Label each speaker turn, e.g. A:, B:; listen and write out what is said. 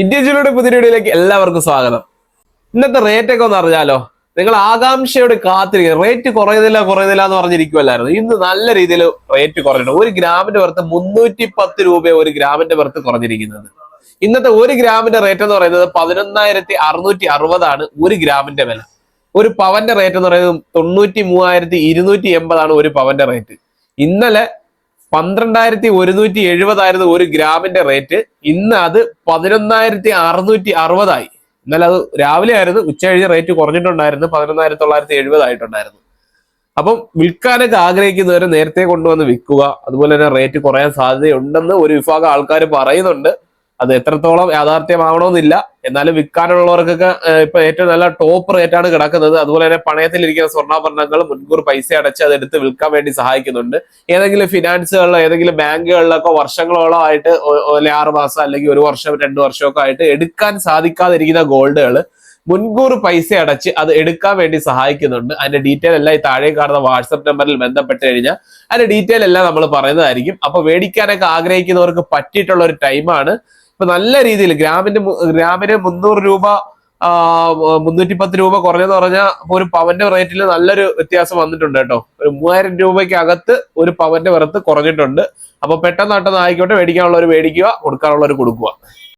A: ഇന്ത്യയുടെ പുതിയ വീഡിയോയിലേക്ക് എല്ലാവർക്കും സ്വാഗതം. ഇന്നത്തെ റേറ്റ് ഒക്കെ ഒന്ന് അറിഞ്ഞാലോ? നിങ്ങൾ ആകാംക്ഷയോട് കാത്തിരിക്കുക. റേറ്റ് കുറയുന്നില്ല എന്ന് പറഞ്ഞിരിക്കുമല്ലായിരുന്നു. ഇന്ന് നല്ല രീതിയിൽ റേറ്റ് കുറഞ്ഞിട്ടുണ്ട്. ഒരു ഗ്രാമിന്റെ പുറത്ത് 310 രൂപ ഒരു ഗ്രാമിന്റെ പുറത്ത് കുറഞ്ഞിരിക്കുന്നത്. ഇന്നത്തെ ഒരു ഗ്രാമിന്റെ റേറ്റ് എന്ന് പറയുന്നത് 11,660 ആണ് ഒരു ഗ്രാമിന്റെ വില. ഒരു പവന്റെ റേറ്റ് എന്ന് പറയുന്നത് 93,280 ആണ് ഒരു പവന്റെ റേറ്റ്. ഇന്നലെ 12,170 ആയിരുന്നു ഒരു ഗ്രാമിന്റെ റേറ്റ്. ഇന്ന് അത് 11,660 ആയി. ഇന്നലെ അത് രാവിലെ ആയിരുന്നു, ഉച്ച കഴിഞ്ഞ് റേറ്റ് കുറഞ്ഞിട്ടുണ്ടായിരുന്നു, 11,970 ആയിട്ടുണ്ടായിരുന്നു. അപ്പം വിൽക്കാനൊക്കെ ആഗ്രഹിക്കുന്നവരെ നേരത്തെ കൊണ്ടുവന്ന് വിൽക്കുക. അതുപോലെ തന്നെ റേറ്റ് കുറയാൻ സാധ്യതയുണ്ടെന്ന് ഒരു വിഭാഗം ആൾക്കാർ പറയുന്നുണ്ട്. അത് എത്രത്തോളം യാഥാർത്ഥ്യമാവണമെന്നില്ല. എന്നാലും വിൽക്കാനുള്ളവർക്കൊക്കെ ഇപ്പൊ ഏറ്റവും നല്ല ടോപ്പ് റേറ്റാണ് കിടക്കുന്നത്. അതുപോലെ തന്നെ പണയത്തിലിരിക്കുന്ന സ്വർണ്ണാഭരണങ്ങൾ മുൻകൂർ പൈസ അടച്ച് അത് എടുത്ത് വിൽക്കാൻ വേണ്ടി സഹായിക്കുന്നുണ്ട്. ഏതെങ്കിലും ഫിനാൻസുകളിലോ ഏതെങ്കിലും ബാങ്കുകളിലൊക്കെ വർഷങ്ങളോളം ആയിട്ട് 6 മാസം അല്ലെങ്കിൽ 1 വർഷം 2 വർഷമൊക്കെ ആയിട്ട് എടുക്കാൻ സാധിക്കാതിരിക്കുന്ന ഗോൾഡുകൾ മുൻകൂർ പൈസ അടച്ച് അത് എടുക്കാൻ വേണ്ടി സഹായിക്കുന്നുണ്ട്. അതിന്റെ ഡീറ്റെയിൽ എല്ലാം ഈ താഴെ കാണുന്ന വാട്സപ്പ് നമ്പറിൽ ബന്ധപ്പെട്ട് കഴിഞ്ഞാൽ അതിന്റെ ഡീറ്റെയിൽ എല്ലാം നമ്മൾ പറയുന്നതായിരിക്കും. അപ്പൊ മേടിക്കാനൊക്കെ ആഗ്രഹിക്കുന്നവർക്ക് പറ്റിയിട്ടുള്ള ഒരു ടൈമാണ്. ഇപ്പൊ നല്ല രീതിയിൽ ഗ്രാമിന് 300 രൂപ 310 രൂപ കുറഞ്ഞെന്ന് പറഞ്ഞാൽ ഒരു പവന്റെ റേറ്റിൽ നല്ലൊരു വ്യത്യാസം വന്നിട്ടുണ്ട് കേട്ടോ. ഒരു 3000 രൂപയ്ക്ക് അകത്ത് ഒരു പവന്റെ പുറത്ത് കുറഞ്ഞിട്ടുണ്ട്. അപ്പൊ പെട്ടെന്ന് ആയിക്കോട്ടെ, മേടിക്കാനുള്ളവർ മേടിക്കുക, കൊടുക്കാനുള്ളവർ കൊടുക്കുക.